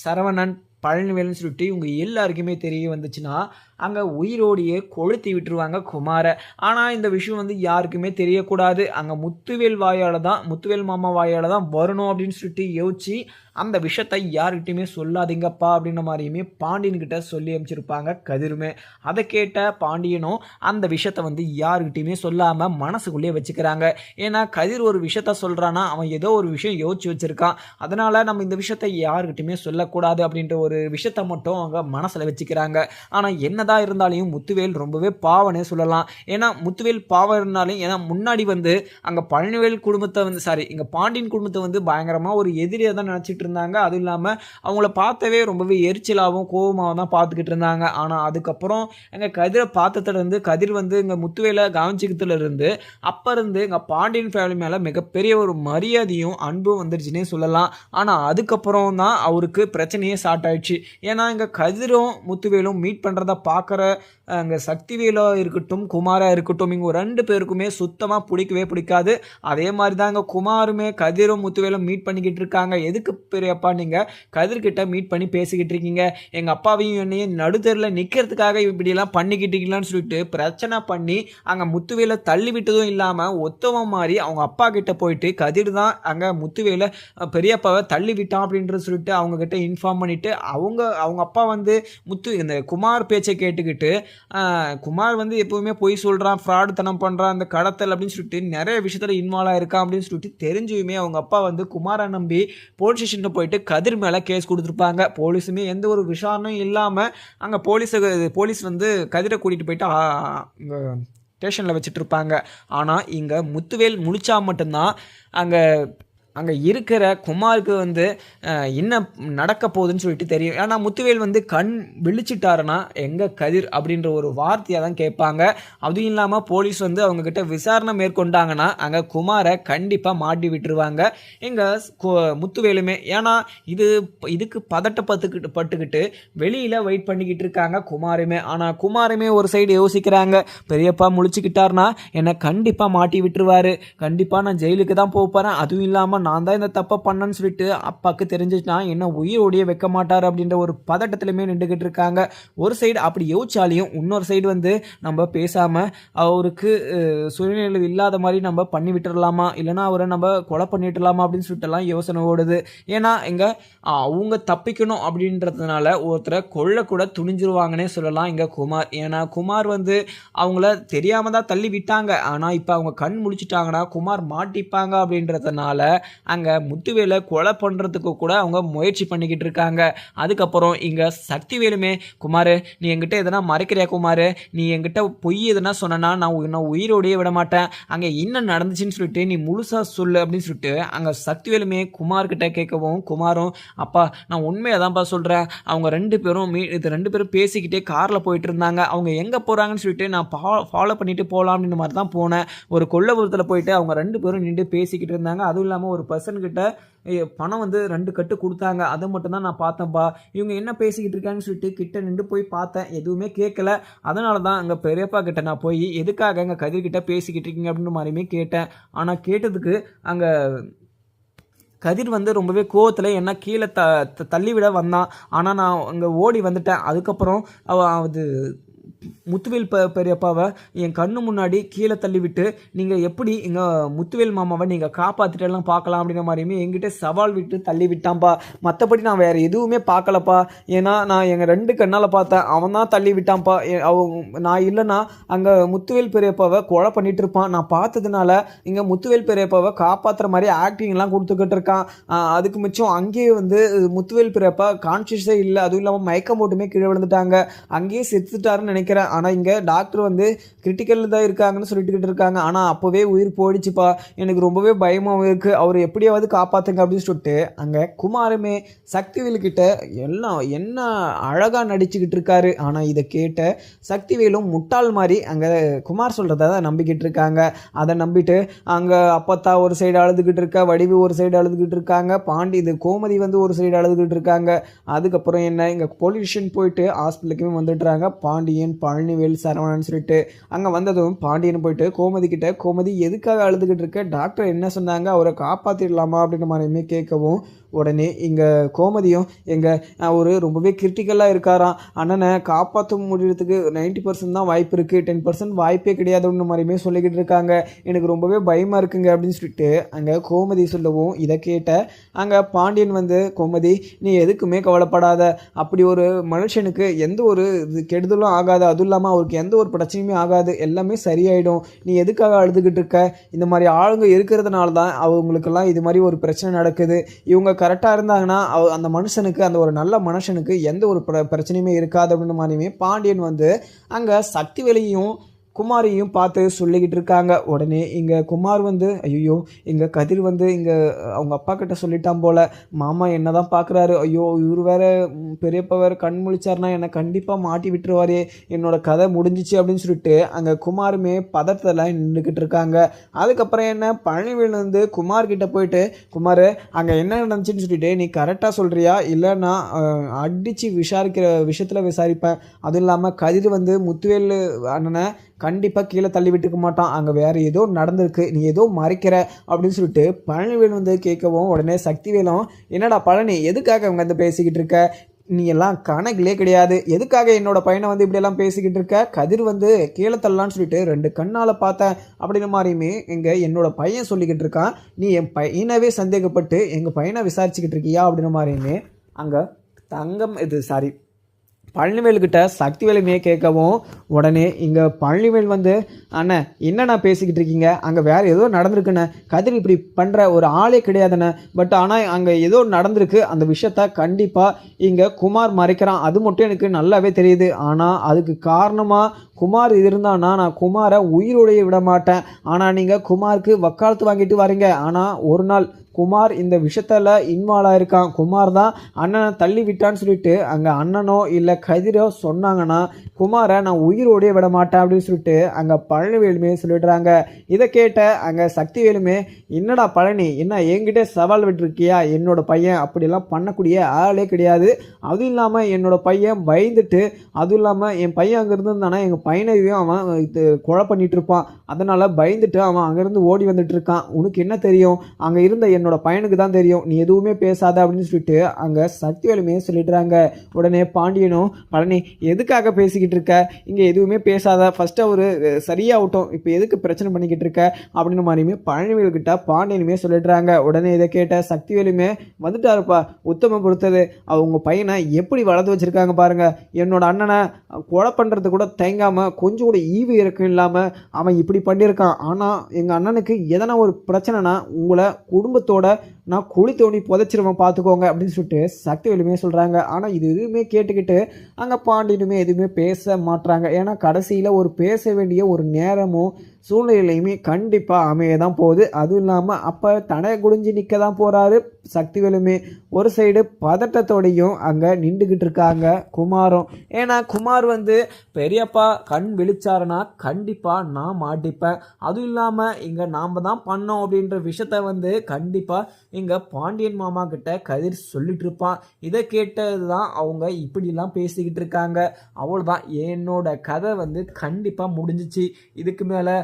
சரவணன், பழனிவேல்னு சொல்லிட்டு இவங்க எல்லாருக்குமே தெரிய வந்துச்சுன்னா அங்கே உயிரோடையே கொளுத்தி விட்டுருவாங்க குமாரை. ஆனால் இந்த விஷயம் வந்து யாருக்குமே தெரியக்கூடாது. அங்கே முத்துவேல் மாமா வாயால் தான் வரணும் அப்படின்னு சொல்லிட்டு யோசிச்சு அந்த விஷயத்தை யார்கிட்டையுமே சொல்லாதீங்கப்பா அப்படின்ற மாதிரியுமே பாண்டியன்கிட்ட சொல்லி அமைச்சிருப்பாங்க கதிருமே. அதை கேட்ட பாண்டியனும் அந்த விஷயத்தை வந்து யாருக்கிட்டையுமே சொல்லாமல் மனசுக்குள்ளேயே வச்சுக்கிறாங்க. ஏன்னா கதிர் ஒரு விஷயத்த சொல்கிறான்னா அவன் ஏதோ ஒரு விஷயம் யோசிச்சு வச்சுருக்கான். அதனால் நம்ம இந்த விஷயத்தை யாருக்கிட்டையுமே சொல்லக்கூடாது அப்படின்ற ஒரு விஷயத்த மட்டும் அவங்க மனசில் வச்சுக்கிறாங்க. ஆனால் என்னதான் இருந்தாலையும் முத்துவேல் ரொம்பவே பாவனே சொல்லலாம். ஏன்னா முத்துவேல் பாவம் இருந்தாலும் ஏன்னா முன்னாடி வந்து அங்கே பழனிவேல் குடும்பத்தை வந்து இங்கே பாண்டியன் குடும்பத்தை வந்து பயங்கரமாக ஒரு எதிரியை தான் நினச்சிட்டு இருந்தாங்க. அதுவும் இல்லாமல் அவங்கள பார்த்தவே ரொம்பவே எரிச்சலாகவும் கோபமாகவும் தான் பார்த்துக்கிட்டு இருந்தாங்க. ஆனால் அதுக்கப்புறம் எங்கள் கதிரை பார்த்ததுலேருந்து கதிர் வந்து இங்கே முத்துவேலை கவனிச்சிக்கிறதுலேருந்து அப்போ இருந்து எங்கள் பாண்டியன் ஃபேமிலி மேலே மிகப்பெரிய ஒரு மரியாதையும் அன்பும் வந்துருச்சுன்னே சொல்லலாம். ஆனால் அதுக்கப்புறம் தான் அவருக்கு பிரச்சனையே ஸ்டார்ட் ஆயிடுச்சு. ஏன்னா இங்கே கதிரும் முத்துவேலும் மீட் பண்ணுறத பார்க்குற அங்கே சக்திவேலாக இருக்கட்டும் குமாராக இருக்கட்டும் இங்கே ரெண்டு பேருக்குமே சுத்தமாக பிடிக்காது. அதே மாதிரி தான் இங்கே குமாருமே கதிரும் முத்துவேலும் மீட் பண்ணிக்கிட்டு இருக்காங்க. எதுக்கு பெரியப்பா நீங்கள் கதிர்கிட்ட மீட் பண்ணி பேசிக்கிட்டு இருக்கீங்க, எங்கள் அப்பாவையும் என்னையும் நடுத்தரில் நிற்கிறதுக்காக இப்படியெல்லாம் பண்ணிக்கிட்டீங்களான்னு சொல்லிட்டு பிரச்சனை பண்ணி அங்கே முத்துவேலை தள்ளி விட்டதும் இல்லாமல் ஒத்தவன் மாதிரி அவங்க அப்பா கிட்ட போயிட்டு கதிர் தான் அங்கே முத்துவேலை பெரியப்பாவை தள்ளி விட்டான் அப்படின்ற சொல்லிட்டு அவங்க கிட்ட இன்ஃபார்ம் பண்ணிவிட்டு அவங்க அப்பா வந்து இந்த குமார் பேச்சை கேட்டுக்கிட்டு குமார் வந்து எப்போவுமே பொய் சொல்கிறான், ஃப்ராடு தனம் பண்ணுறான், அந்த கடத்தல் அப்படின்னு சொல்லிட்டு நிறைய விஷயத்தில் இன்வால்வ் ஆகிருக்கான் அப்படின்னு சொல்லிட்டு தெரிஞ்சுமே அவங்க அப்பா வந்து குமாரை நம்பி போலீஸ் ஸ்டேஷனில் போயிட்டு கதிர் மேலே கேஸ் கொடுத்துருப்பாங்க. போலீஸுமே எந்த ஒரு விசாரணையும் இல்லாமல் அங்கே போலீஸ் வந்து கதிரை கூட்டிகிட்டு போயிட்டு இங்கே ஸ்டேஷனில் வச்சுட்டு இருப்பாங்க. ஆனால் இங்கே முத்துவேல் முழிச்சா மட்டும்தான் அங்கே இருக்கிற குமாருக்கு வந்து என்ன நடக்க போகுதுன்னு சொல்லிட்டு தெரியும். ஏன்னா முத்துவேல் வந்து கண் விழிச்சிட்டாருன்னா எங்கே கதிர் அப்படின்ற ஒரு வார்த்தையாக தான் கேட்பாங்க. அதுவும் இல்லாமல் போலீஸ் வந்து அவங்கக்கிட்ட விசாரணை மேற்கொண்டாங்கன்னா அங்கே குமாரை கண்டிப்பாக மாட்டி விட்டுருவாங்க எங்கள் முத்துவேலுமே. ஏன்னா இதுக்கு பட்டுக்கிட்டு வெளியில் வெயிட் பண்ணிக்கிட்டு இருக்காங்க குமாருமே. ஆனால் குமாருமே ஒரு சைடு யோசிக்கிறாங்க, பெரியப்பா முழிச்சுக்கிட்டாருன்னா என்னை கண்டிப்பாக மாட்டி விட்டுருவாரு, கண்டிப்பாக நான் ஜெயிலுக்கு தான் போகிறேன், அதுவும் இல்லாமல் நான் தான் இந்த தப்பை பண்ணேன்னு சொல்லிட்டு அப்பாவுக்கு தெரிஞ்சிச்சுன்னா என்ன உயிரோடைய வைக்க மாட்டார் அப்படின்ற ஒரு பதட்டத்திலுமே நின்றுக்கிட்டு இருக்காங்க. ஒரு சைடு அப்படி யோசிச்சாலையும் இன்னொரு சைடு வந்து நம்ம பேசாமல் அவருக்கு சுயநிலை இல்லாத மாதிரி நம்ம பண்ணி விட்டுடலாமா, இல்லைனா அவரை நம்ம கொலை பண்ணிட்டுலாமா அப்படின்னு சொல்லிட்டுலாம் யோசனை ஓடுது. ஏன்னா இங்கே அவங்க தப்பிக்கணும் அப்படின்றதுனால ஒருத்தரை கொல்ல கூட துணிஞ்சிருவாங்கன்னே சொல்லலாம் இங்கே குமார். ஏன்னா குமார் வந்து அவங்கள தெரியாமல் தான் தள்ளி விட்டாங்க. ஆனால் இப்போ அவங்க கண் முழிச்சிட்டாங்கன்னா குமார் மாட்டிப்பாங்க அப்படின்றதுனால அங்கே முத்துவேலை கொலை பண்ணுறதுக்கு கூட அவங்க முயற்சி பண்ணிக்கிட்டு இருக்காங்க. அதுக்கப்புறம் இங்கே சக்திவேலுமே, குமார் நீ என்கிட்ட எதனா மறைக்கிறியா குமார், நீ என்கிட்ட பொய் எதனா சொன்னா நான் உயிரோடையே விட மாட்டேன், அங்கே என்ன நடந்துச்சுன்னு சொல்லிட்டு நீ முழுசாக சொல்லு அப்படின்னு சொல்லிட்டு அங்கே சக்திவேலுமே குமார்கிட்ட கேட்கவும் குமாரும், அப்பா நான் உண்மையாக தான்ப்பா சொல்கிறேன், அவங்க ரெண்டு பேரும் பேசிக்கிட்டே காரில் போயிட்டு இருந்தாங்க, அவங்க எங்கே போகிறாங்கன்னு சொல்லிட்டு நான் ஃபாலோ பண்ணிட்டு போகலாம் அப்படின்ற மாதிரி தான் போனேன். ஒரு கொல்லபுரத்தில் போயிட்டு அவங்க ரெண்டு பேரும் நின்று பேசிக்கிட்டு இருந்தாங்க. அதுவும் இல்லாமல் ஒரு பர்சன்கிட்ட பணம் வந்து 2 கட்டு கொடுத்தாங்க, அதை மட்டும்தான் நான் பார்த்தேன்ப்பா, இவங்க என்ன பேசிக்கிட்டு இருக்காங்கன்னு சொல்லிட்டு கிட்ட நின்று போய் பார்த்தேன், எதுவுமே கேட்கல. அதனால தான் அங்கே பெரியப்பா கிட்ட நான் போய் எதுக்காக அங்கே கதிர்கிட்ட பேசிக்கிட்டு இருக்கீங்க அப்படின்ற மாதிரியுமே கேட்டேன். ஆனால் கேட்டதுக்கு அங்கே கதிர் வந்து ரொம்பவே கோவத்தில் என்ன கீழே தள்ளிவிட வந்தான். ஆனால் நான் அங்கே ஓடி வந்துட்டேன். அதுக்கப்புறம் அது முத்துவேல் பெரியப்பாவை என் கண்ணு முன்னாடி கீழே தள்ளிவிட்டு நீங்கள் எப்படி எங்கள் முத்துவேல் மாமாவை நீங்கள் காப்பாற்றிட்டெல்லாம் பார்க்கலாம் அப்படின்ற மாதிரியுமே என்கிட்ட சவால் விட்டு தள்ளி விட்டான்ப்பா. மற்றபடி நான் வேறு எதுவுமே பார்க்கலப்பா. ஏன்னா நான் எங்கள் 2 கண்ணால் பார்த்தேன். அவன் தான் தள்ளி விட்டான்ப்பா. நான் இல்லைன்னா அங்கே முத்துவேல் பெரியப்பாவை கொலை பண்ணிட்டு இருப்பான். நான் பார்த்ததுனால இங்கே முத்துவேல் பெரியப்பாவை காப்பாற்றுற மாதிரி ஆக்டிங்லாம் கொடுத்துக்கிட்டு இருக்கான். அதுக்கு மிச்சம் அங்கேயே வந்து முத்துவேல் பெரியப்பா கான்ஷியஸே இல்லை. அதுவும் இல்லாமல் மயக்கம் போட்டுமே கீழே விழுந்துட்டாங்க. அங்கேயே செத்துட்டாருன்னு நினைக்கிறேன். ஆனால் இங்கே டாக்டர் வந்து கிரிட்டிக்கலில் தான் இருக்காங்கன்னு சொல்லிட்டுக்கிட்டு இருக்காங்க. ஆனால் அப்போவே உயிர் போயிடுச்சுப்பா. எனக்கு ரொம்பவே பயமாகவும் இருக்குது. அவர் எப்படியாவது காப்பாற்றுங்க அப்படின்னு சொல்லிட்டு அங்கே குமாருமே சக்திவேலுக்கிட்ட எல்லாம் என்ன அழகாக நடிச்சுக்கிட்டு இருக்காரு. ஆனால் இதை கேட்ட சக்திவேலும் முட்டாள் மாதிரி அங்கே குமார் சொல்கிறத தான் நம்பிக்கிட்டு இருக்காங்க. அதை நம்பிட்டு அங்கே அப்பத்தா ஒரு சைடு அழுதுகிட்டு இருக்கா, வடிவு ஒரு சைடு அழுதுகிட்டு இருக்காங்க, பாண்டி இது கோமதி வந்து ஒரு சைடு அழுதுகிட்டு இருக்காங்க. அதுக்கப்புறம் என்ன இங்கே போலீஸ் ஸ்டேஷன் போயிட்டு ஹாஸ்பிட்டலுக்குமே வந்துட்டுறாங்க பாண்டியன் பழனிவேல் சரவணன் சொல்லிட்டு. அங்கே வந்ததும் பாண்டியன் போயிட்டு கோமதி கிட்ட, கோமதி எதுக்காக அழுதுகிட்டு இருக்க, டாக்டர் என்ன சொன்னாங்க, அவரை காப்பாற்றிடலாமா அப்படின்ற மாதிரியுமே கேட்கவும் உடனே இங்கே கோமதியும் அவர் ரொம்பவே கிரிட்டிக்கலாக இருக்காராம். அண்ணனை காப்பாற்ற முடியறதுக்கு 90% தான் வாய்ப்பு இருக்குது, 10% வாய்ப்பே கிடையாதுன்னு மாதிரியுமே சொல்லிக்கிட்டு இருக்காங்க. எனக்கு ரொம்பவே பயமாக இருக்குங்க அப்படின்னு சொல்லிட்டு அங்கே கோமதி சொல்லவும் இதை கேட்ட அங்கே பாண்டியன் வந்து, கோமதி நீ எதுக்குமே கவலைப்படாத, அப்படி ஒரு மனுஷனுக்கு எந்த ஒரு கெடுதலும் ஆகாது, அதுவும் இல்லாமல் அவருக்கு எந்த ஒரு பிரச்சனையுமே ஆகாது, எல்லாமே சரியாயிடும். நீ எதுக்காக அழுதுகிட்டு இருக்க, இந்த மாதிரி ஆளுங்க இருக்கிறதுனால தான் அவங்களுக்கெல்லாம் இது மாதிரி ஒரு பிரச்சனை நடக்குது. இவங்க கரெக்டாக இருந்தாங்கன்னா அந்த மனுஷனுக்கு, அந்த ஒரு நல்ல மனுஷனுக்கு எந்த ஒரு பிரச்சனையுமே இருக்காது அப்படின்ற மாதிரியுமே பாண்டியன் வந்து அங்கே சக்திவேலையும் குமாரையும் பார்த்து சொல்லிக்கிட்டு இருக்காங்க. உடனே இங்கே குமார் வந்து, ஐயோ இங்கே கதிர் வந்து இங்கே அவங்க அப்பா கிட்ட சொல்லிட்டான் போல், மாமா என்ன தான் பார்க்குறாரு, ஐயோ இவர் வேறு பெரியப்பா வேறு கண் முழிச்சார்னா என்னை கண்டிப்பாக மாட்டி விட்டுருவாரே, என்னோட கதை முடிஞ்சிச்சு அப்படின்னு சொல்லிட்டு அங்கே குமாருமே பதட்டத்தில் நின்றுக்கிட்டு இருக்காங்க. அதுக்கப்புறம் என்ன பழனிவேல் வந்து குமார்கிட்ட போயிட்டு, குமார் அங்கே என்ன நடந்துச்சுன்னு சொல்லிட்டு நீ கரெக்டாக சொல்கிறியா, இல்லைன்னா அடித்து விசாரிக்கிற விஷயத்தில் விசாரிப்பேன். அதுவும் இல்லாமல் கதிர் வந்து முத்துவேல் அண்ணனை கண்டிப்பாக கீழே தள்ளி விட்டுக்க மாட்டான், அங்கே வேறு ஏதோ நடந்திருக்கு, நீ ஏதோ மறைக்கிற அப்படின்னு சொல்லிட்டு பழனிவேல் வந்து கேட்கவும் உடனே சக்திவேலும், என்னடா பழனி எதுக்காக அவங்க வந்து பேசிக்கிட்டு இருக்க, நீ எல்லாம் கணக்கிலே கிடையாது, எதுக்காக என்னோட பையனை வந்து இப்படியெல்லாம் பேசிக்கிட்டு இருக்க, கதிர் வந்து கீழே தள்ளலான்னு சொல்லிட்டு 2 கண்ணால் பார்த்தேன் அப்படின்ற மாதிரியுமே இங்கே என்னோட பையன் சொல்லிக்கிட்டு இருக்கான், நீ என் பையனவே சந்தேகப்பட்டு எங்கள் பையனை விசாரிச்சுக்கிட்டு இருக்கியா அப்படின்ற மாதிரியுமே அங்கே பழனிவேல்கிட்ட சக்திவேலுமே கேட்கவும் உடனே இங்கே பழனிவேல் வந்து, அண்ணன் என்னண்ணா பேசிக்கிட்டு இருக்கீங்க, அங்கே வேறு ஏதோ நடந்திருக்குண்ணே, கதிர் இப்படி பண்ணுற ஒரு ஆளே கிடையாதுண்ணே, பட் ஆனால் அங்கே ஏதோ நடந்திருக்கு, அந்த விஷயத்த கண்டிப்பாக இங்கே குமார் மறைக்கிறான், அது மட்டும் எனக்கு நல்லாவே தெரியுது. ஆனால் அதுக்கு காரணமாக குமார் இருந்தானா நான் குமாரை உயிரோடைய விட மாட்டேன். ஆனால் நீங்கள் குமாருக்கு வக்காலத்து வாங்கிட்டு வரீங்க. ஆனால் ஒரு நாள் குமார் இந்த விஷயத்தில் இன்வால்வ் ஆகிருக்கான், குமார் தான் அண்ணனை தள்ளி விட்டான்னு சொல்லிட்டு அங்கே அண்ணனோ இல்லை கதிரோ சொன்னாங்கன்னா குமாரை நான் உயிரோடைய விட மாட்டேன் அப்படின்னு சொல்லிட்டு அங்கே பழனிவேலுமே சொல்லிடுறாங்க. இதை கேட்ட அங்கே சக்திவேலுமே, என்னடா பழனி என்ன என்கிட்ட சவால் விட்டுருக்கியா, என்னோட பையன் அப்படிலாம் பண்ணக்கூடிய ஆளே கிடையாது, அதுவும் இல்லாமல் என்னோட பையன் பயந்துட்டு, அதுவும் இல்லாமல் என் பையன் அங்கே இருந்திருந்தானா எங்கள் பையனையும் அவன் கொலை பண்ணிட்டு இருப்பான், அதனால் பயந்துட்டு அவன் அங்கேருந்து ஓடி வந்துட்டு இருக்கான், உனக்கு என்ன தெரியும், அங்கே இருந்த என்னோட பையனுக்கு தான் தெரியும், நீ எதுவுமே பேசாத அப்படின்னு சொல்லிட்டு அங்கே சக்திவேலுமே சொல்லிடுறாங்க. உடனே பாண்டியனும், பழனி எதுக்காக பேசிக்கிட்டு இருக்க, இங்கே எதுவுமே பேசாத, ஃபஸ்ட்டு அவர் சரியாகட்டும், இப்போ எதுக்கு பிரச்சனை பண்ணிக்கிட்டு இருக்க அப்படின்னு மாதிரியுமே பழனிவேல்கிட்ட பாண்டியனுமே சொல்லிடுறாங்க. உடனே இதை கேட்ட சக்திவேலுமே, வந்துட்டாருப்பா உத்தம பொறுத்தது, அவங்க பையனை எப்படி வளர்த்து வச்சுருக்காங்க பாருங்கள், என்னோட அண்ணனை கொலை பண்ணுறது கூட தேங்காமல் கொஞ்சம் கூட ஈவு இறக்கம் இல்லாமல் அவன் இப்படி பண்ணியிருக்கான். ஆனால் எங்கள் அண்ணனுக்கு எதனா ஒரு பிரச்சனைனா உங்களை குடும்பத்தோட நான் குழி தோண்டி புதைச்சிருவேன் பார்த்துக்கோங்க அப்படின்னு சொல்லிட்டு சக்திவேலுமே சொல்கிறாங்க. ஆனால் இது எதுவுமே கேட்டுக்கிட்டு அங்கே பாண்டியனுமே எதுவுமே பேச மாட்டுறாங்க. ஏன்னா கடைசியில் ஒரு பேச வேண்டிய ஒரு நேரமும் சூழ்நிலையுமே கண்டிப்பாக அமைய தான் போகுது. அதுவும் இல்லாமல் அப்போ தடை குடிஞ்சு நிற்க தான் போகிறாரு சக்திவேலுமே. ஒரு சைடு பதட்டத்தோடையும் அங்கே நின்றுக்கிட்டு இருக்காங்க குமாரும். ஏன்னா குமார் வந்து பெரியப்பா கண் விழிச்சாருன்னா கண்டிப்பாக நான் மாட்டிப்பேன், அதுவும் இல்லாமல் இங்கே நாம் தான் பண்ணோம் அப்படின்ற விஷயத்த வந்து கண்டிப்பாக கண்டிப்பாக இங்கே பாண்டியன் மாமா கிட்ட கதிர் சொல்லிட்டு இருப்பான். இதை கேட்டது தான் அவங்க இப்படிலாம் பேசிக்கிட்டு இருக்காங்க. அவ்வளோதான், என்னோட கதை வந்து கண்டிப்பாக முடிஞ்சிச்சு. இதுக்கு மேலே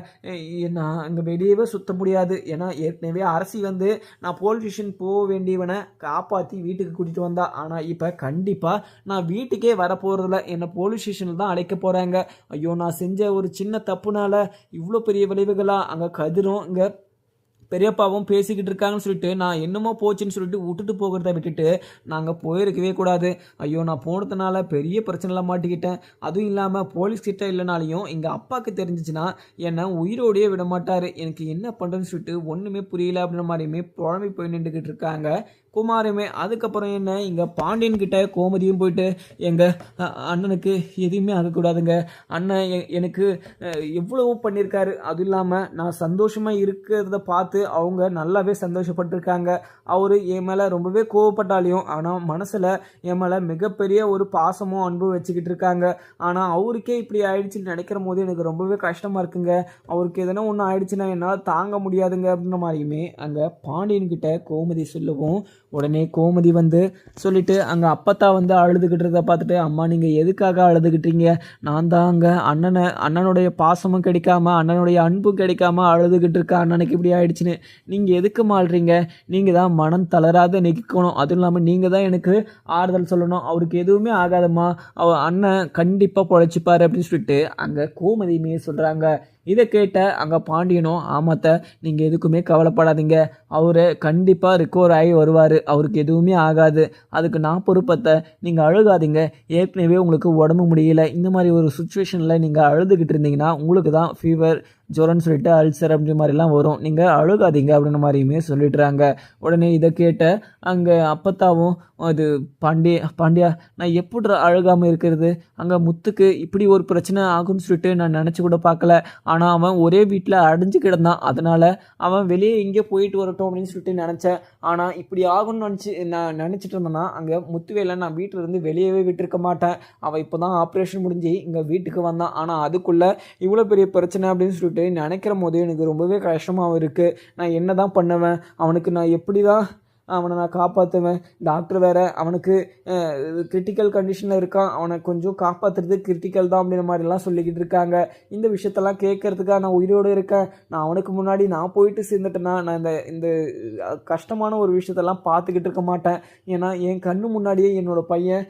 நான் இங்கே வெளியவே சுற்ற முடியாது. ஏன்னா ஏற்கனவே அரசி வந்து நான் போலீஸ் ஸ்டேஷன் போக வேண்டியவனை காப்பாற்றி வீட்டுக்கு கூட்டிகிட்டு வந்தா. ஆனால் இப்போ கண்டிப்பாக நான் வீட்டுக்கே வரப்போகிறதில்ல, என்னை போலீஸ் ஸ்டேஷனில் தான் அழைக்க போகிறாங்க. ஐயோ, நான் செஞ்ச ஒரு சின்ன தப்புனால இவ்வளோ பெரிய விளைவுகளாக அங்கே கதிரும் இங்கே பெரியப்பாவும் பேசிக்கிட்டு இருக்காங்கன்னு சொல்லிட்டு நான் என்னமோ போச்சுன்னு சொல்லிட்டு விட்டுட்டு போகிறத விட்டுட்டு நாங்கள் போயிருக்கவே கூடாது. ஐயோ, நான் போனதுனால பெரிய பிரச்சனைலாம் மாட்டிக்கிட்டேன். அதுவும் இல்லாமல் போலீஸ் கிட்ட இல்லைனாலையும் எங்கள் அப்பாவுக்கு தெரிஞ்சிச்சுன்னா என்னை உயிரோடையே விட மாட்டார். எனக்கு என்ன பண்ணுறேன்னு சொல்லிட்டு ஒன்றுமே புரியல அப்படின்ற மாதிரியுமே புழம்பி போய் நின்றுக்கிட்டு இருக்காங்க குமாருமே. அதுக்கப்புறம் என்ன, இங்கே பாண்டியன் கிட்ட கோமதியும் போயிட்டு எங்கள் அண்ணனுக்கு எதுவுமே ஆகக்கூடாதுங்க, அண்ணன் எனக்கு எவ்வளவோ பண்ணியிருக்காரு, அதுவும் இல்லாமல் நான் சந்தோஷமாக இருக்கிறத பார்த்து அவங்க நல்லாவே சந்தோஷப்பட்டிருக்காங்க. அவர் என் மேலே ரொம்பவே கோவப்பட்டாலையும் ஆனால் மனசில் என் மேலே மிகப்பெரிய ஒரு பாசமும் அன்பும் வச்சுக்கிட்டு இருக்காங்க. ஆனால் அவருக்கே இப்படி ஆயிடுச்சுன்னு நினைக்கிற போது எனக்கு ரொம்பவே கஷ்டமாக இருக்குங்க. அவருக்கு எதனா ஒன்று ஆயிடுச்சுன்னா என்னால் தாங்க முடியாதுங்க அப்படின்ற மாதிரியுமே அங்கே பாண்டியன்கிட்ட கோமதி சொல்லவும் உடனே கோமதி வந்து சொல்லிட்டு அங்கே அப்பத்தா வந்து அழுதுகிட்டுறத பார்த்துட்டு, அம்மா நீங்கள் எதுக்காக அழுதுகிட்டீங்க, நான் தான் அங்கே அண்ணனுடைய பாசமும் கிடைக்காம அண்ணனுடைய அன்பும் கிடைக்காம அழுதுகிட்டு இருக்கா, அண்ணனுக்கு இப்படி ஆயிடுச்சுன்னு நீங்கள் எதுக்கு மாள்றீங்க, நீங்கள் தான் மனம் தளராத நிற்கணும், அதுவும் இல்லாமல் நீங்கள் தான் எனக்கு ஆறுதல் சொல்லணும், அவருக்கு எதுவுமே ஆகாதம்மா, அண்ணன் கண்டிப்பாக பொழைச்சிப்பார் அப்படின்னு சொல்லிட்டு அங்கே கோமதியுமே சொல்கிறாங்க. இதை கேட்ட அங்கே பாண்டியனும், ஆமாத்த நீங்கள் எதுக்குமே கவலைப்படாதீங்க, அவர் கண்டிப்பாக ரிக்கவர் ஆகி வருவார், அவருக்கு எதுவுமே ஆகாது, அதுக்கு நான் பொறுப்பத்தை, நீங்கள் அழுகாதீங்க, ஏற்கனவே உங்களுக்கு உடம்பு முடியல, இந்த மாதிரி ஒரு சுச்சுவேஷனில் நீங்கள் அழுதுகிட்டு இருந்தீங்கன்னா உங்களுக்கு தான் ஃபீவர் ஜுரம்னு சொல்லிட்டு அல்சர் அப்படி மாதிரிலாம் வரும், நீங்கள் அழுகாதீங்க அப்படின்ற மாதிரியுமே சொல்லிடுறாங்க. உடனே இதை கேட்ட அங்கே அப்பத்தாவும், அது பாண்டியா நான் எப்படி அழுகாமல் இருக்கிறது, அங்கே முத்துக்கு இப்படி ஒரு பிரச்சனை ஆகும்னு சொல்லிட்டு நான் நினச்சி கூட பார்க்கல, ஆனால் அவன் ஒரே வீட்டில் அடைஞ்சு கிடந்தான், அதனால் அவன் வெளியே இங்கே போயிட்டு வரட்டும் அப்படின்னு சொல்லிட்டு நினச்சேன், ஆனால் இப்படி ஆகும்னு நான் நினச்சிட்டு இருந்தேன்னா அங்கே முத்துவேலை நான் வீட்டிலேருந்து வெளியவே விட்டுருக்க மாட்டேன், அவன் இப்போ தான் ஆப்ரேஷன் முடிஞ்சு இங்கே வீட்டுக்கு வந்தான், ஆனால் அதுக்குள்ளே இவ்வளோ பெரிய பிரச்சனை அப்படின்னு சொல்லிட்டு நினைக்கிற போது எனக்கு ரொம்பவே கஷ்டமாகவும் இருக்குது, நான் என்ன தான் பண்ணுவேன், அவனுக்கு நான் எப்படி தான் அவனை நான் காப்பாற்றுவேன், டாக்டர் வேறு அவனுக்கு கிரிட்டிக்கல் கண்டிஷனில் இருக்கான், அவனை கொஞ்சம் காப்பாற்றுறது கிரிட்டிக்கல் தான் அப்படின்ற மாதிரிலாம் சொல்லிக்கிட்டு இருக்காங்க. இந்த விஷயத்தெல்லாம் கேட்கறதுக்காக நான் உயிரோடு இருக்கேன், நான் அவனுக்கு முன்னாடி நான் போயிட்டு சேர்ந்துட்டேன்னா நான் இந்த கஷ்டமான ஒரு விஷயத்தெல்லாம் பார்த்துக்கிட்டு இருக்க மாட்டேன், ஏன்னா என் கண்ணு முன்னாடியே என்னோடய பையன்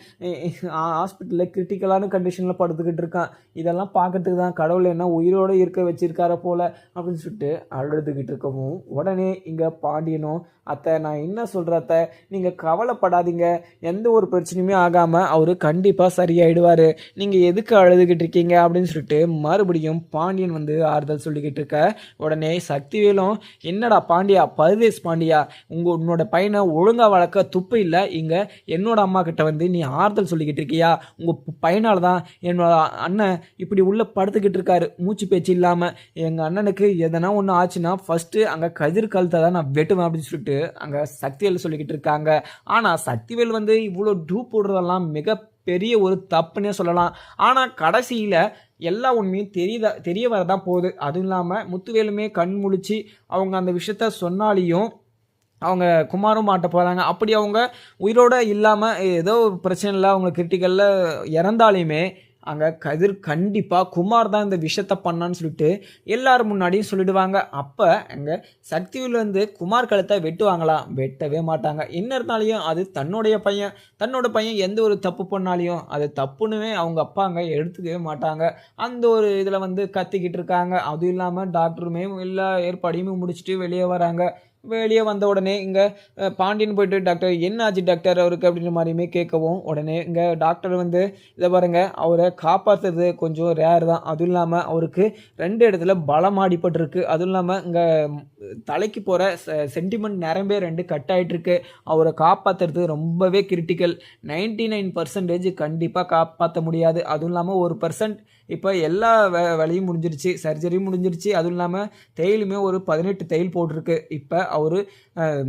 ஹாஸ்பிட்டலில் கிரிட்டிக்கலான கண்டிஷனில் படுத்துக்கிட்டு இருக்கான், இதெல்லாம் பார்க்கறதுக்கு தான் கடவுள் என்ன உயிரோடு இருக்க வச்சிருக்கார போல் அப்படின்னு சொல்லிட்டு அழுதுகிட்டு இருக்கவும் உடனே இங்கே பாண்டியனும், அத்தை நான் என்ன சொல்கிறத்த, நீங்கள் கவலைப்படாதீங்க, எந்த ஒரு பிரச்சனையுமே ஆகாமல் அவர் கண்டிப்பாக சரியாயிடுவார், நீங்கள் எதுக்கு அழுதுகிட்டு இருக்கீங்க அப்படின்னு சொல்லிட்டு மறுபடியும் பாண்டியன் வந்து ஆறுதல் சொல்லிக்கிட்டு இருக்க. உடனே சக்திவேலும், என்னடா பாண்டியா, பரதேஷ் பாண்டியா, உன்னோட பையனை ஒழுங்காக வளர்க்க துப்பு இல்லை, இங்கே என்னோட அம்மா கிட்ட வந்து நீ ஆறுதல் சொல்லிக்கிட்டு இருக்கியா, உங்கள் பையனால் தான் என்னோட அண்ணன் இப்படி உள்ள படுத்துக்கிட்டு இருக்காரு மூச்சு பேச்சு இல்லாமல், எங்கள் அண்ணனுக்கு எதனா ஒன்று ஆச்சுன்னா ஃபஸ்ட்டு அங்கே கதிர் கழுத்தை தான் நான் வெட்டுவேன் அப்படின்னு சொல்லிட்டு அங்கே சக்திவேல் சொல்லிக்கிட்டு இருக்காங்க. ஆனால் சக்திவேல் வந்து இவ்வளோ டூப் போடுறதெல்லாம் மிக பெரிய ஒரு தப்புன்னே சொல்லலாம். ஆனால் கடைசியில் எல்லா உண்மையும் தெரிய வரதான் போகுது. அதுவும் இல்லாமல் முத்துவேலுமே கண் முழிச்சு அவங்க அந்த விஷயத்த சொன்னாலையும் அவங்க குமாரும் மாட்ட போகிறாங்க. அப்படி அவங்க உயிரோடு இல்லாமல் ஏதோ பிரச்சனை இல்லை, அவங்க கிரிட்டிக்கலில் இறந்தாலையுமே அங்கே கதிர் கண்டிப்பாக குமார் தான் இந்த விஷயத்த பண்ணான்னு சொல்லிட்டு எல்லாரும் முன்னாடியும் சொல்லிடுவாங்க. அப்போ அங்கே சக்திவில் வந்து குமார் கழுத்தை வெட்டுவாங்களா? வெட்டவே மாட்டாங்க. என்ன இருந்தாலையும் அது தன்னோட பையன் எந்த ஒரு தப்பு பண்ணாலையும் அது தப்புன்னு அவங்க அப்பா அங்கே எடுத்துக்கவே மாட்டாங்க. அந்த ஒரு இதில் வந்து கத்திக்கிட்டு இருக்காங்க. அதுவும் இல்லாமல் டாக்டருமே எல்லா ஏற்பாடையுமே முடிச்சுட்டு வெளியே வராங்க. வெளியே வந்த உடனே இங்கே பாண்டியன் போயிட்டு, டாக்டர் என்ன ஆச்சு டாக்டர் அவருக்கு அப்படின்ற மாதிரியுமே கேட்கவும் உடனே இங்கே டாக்டர் வந்து, இதை பாருங்க, அவரை காப்பாற்றுறது கொஞ்சம் ரேர் தான், அதுவும் இல்லாமல் அவருக்கு 2 இடத்துல பலம் அடிபட்டிருக்கு, அதுவும் இல்லாமல் இங்கே தலைக்கு போகிற சென்டிமெண்ட் நரம்பே 2 கட் ஆகிட்டுருக்கு, அவரை காப்பாற்றுறது ரொம்பவே கிரிட்டிக்கல், 99% கண்டிப்பாக காப்பாற்ற முடியாது, அதுவும் இல்லாமல் 1% இப்போ எல்லா வேலையும் முடிஞ்சிருச்சு, சர்ஜரியும் முடிஞ்சிருச்சு, அதுவும் இல்லாமல் தையலுமே ஒரு 18 தையல் போட்டிருக்கு. இப்போ அவர்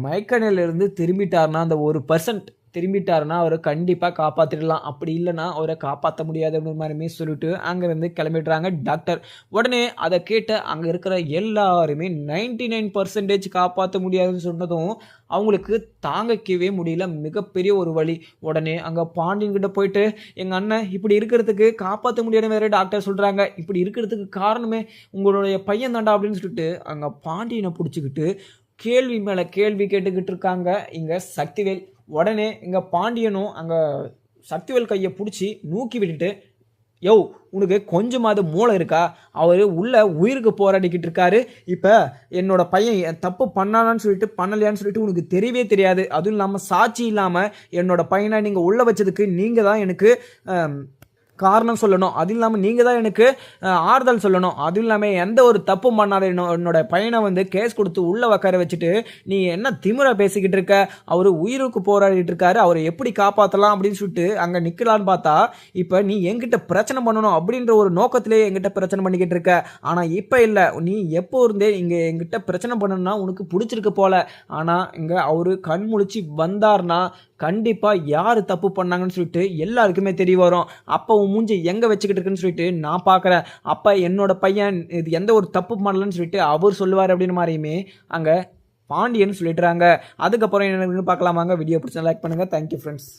மயக்க நிலையிலிருந்து திரும்பிட்டார்னா அந்த 1% திரும்பிட்டாருன்னா அவரை கண்டிப்பாக காப்பாற்றிடலாம், அப்படி இல்லைன்னா அவரை காப்பாற்ற முடியாது அப்படின்ற மாதிரியுமே சொல்லிட்டு அங்கேருந்து கிளம்பிடுறாங்க டாக்டர். உடனே அதை கேட்ட அங்கே இருக்கிற எல்லாருமே 99% காப்பாற்ற முடியாதுன்னு சொன்னதும் அவங்களுக்கு தாங்கிக்கவே முடியல, மிகப்பெரிய ஒரு வலி. உடனே அங்கே பாண்டியன் கிட்ட போயிட்டு, எங்கள் அண்ணன் இப்படி இருக்கிறதுக்கு காப்பாற்ற முடியாதுன்னு வேற டாக்டர் சொல்கிறாங்க, இப்படி இருக்கிறதுக்கு காரணமே உங்களுடைய பையன் தாண்டா அப்படின்னு சொல்லிட்டு அங்கே பாண்டியனை பிடிச்சிக்கிட்டு கேள்வி மேலே கேள்வி கேட்டுக்கிட்டு இருக்காங்க இங்கே சக்திவேல். உடனே இங்கே பாண்டியனும் அங்கே சக்திவேல் கையை பிடிச்சி நூக்கி விட்டுட்டு, யோ உனக்கு கொஞ்சமாவது மூளை இருக்கா? அவர் உள்ள உயிருக்கு போராடிக்கிட்டு இருக்காரு. இப்போ என்னோட பையன் தப்பு பண்ணானான்னு சொல்லிட்டு பண்ணலையான்னு சொல்லிட்டு உனக்கு தெரியவே தெரியாது. அதுவும் இல்லாமல் சாட்சி இல்லாமல் என்னோட பையனை நீங்கள் உள்ளே வச்சதுக்கு நீங்கள் தான் எனக்கு காரணம் சொல்லணும், அது இல்லாமல் நீங்கள் தான் எனக்கு ஆறுதல் சொல்லணும். அதுவும் இல்லாமல் எந்த ஒரு தப்பும் பண்ணாத என்னோட பையனை வந்து கேஸ் கொடுத்து உள்ளே உட்கார வச்சுட்டு நீ என்ன திமிரா பேசிக்கிட்டு இருக்க? அவர் உயிருக்கு போராடிட்டு இருக்காரு, அவரை எப்படி காப்பாற்றலாம் அப்படின்னு சொல்லிட்டு அங்கே நிற்கலான்னு பார்த்தா இப்போ நீ என்கிட்ட பிரச்சனை பண்ணணும் அப்படின்ற ஒரு நோக்கத்திலேயே என்கிட்ட பிரச்சனை பண்ணிக்கிட்டு இருக்க. ஆனால் இப்போ இல்லை, நீ எப்போ இருந்தே இங்கே என்கிட்ட பிரச்சனை பண்ணணும்னா உனக்கு பிடிச்சிருக்கு போல. ஆனால் இங்கே அவர் கண் முழிச்சு வந்தார்னா கண்டிப்பாக யார் தப்பு பண்ணாங்கன்னு சொல்லிட்டு எல்லாருக்குமே தெரிய வரும். அப்போ உன் மூஞ்சி எங்கே வச்சுக்கிட்டு இருக்குன்னு சொல்லிட்டு நான் பார்க்குறேன். அப்போ என்னோட பையன் இது எந்த ஒரு தப்பு பண்ணலன்னு சொல்லிட்டு அவர் சொல்லுவார் அப்படின்னு மாதிரியுமே அங்கே பாண்டியன் சொல்லிட்டுறாங்க. அதுக்கப்புறம் என்ன பார்க்கலாமாங்க. வீடியோ பிடிச்சா லைக் பண்ணுங்கள். Thank you friends.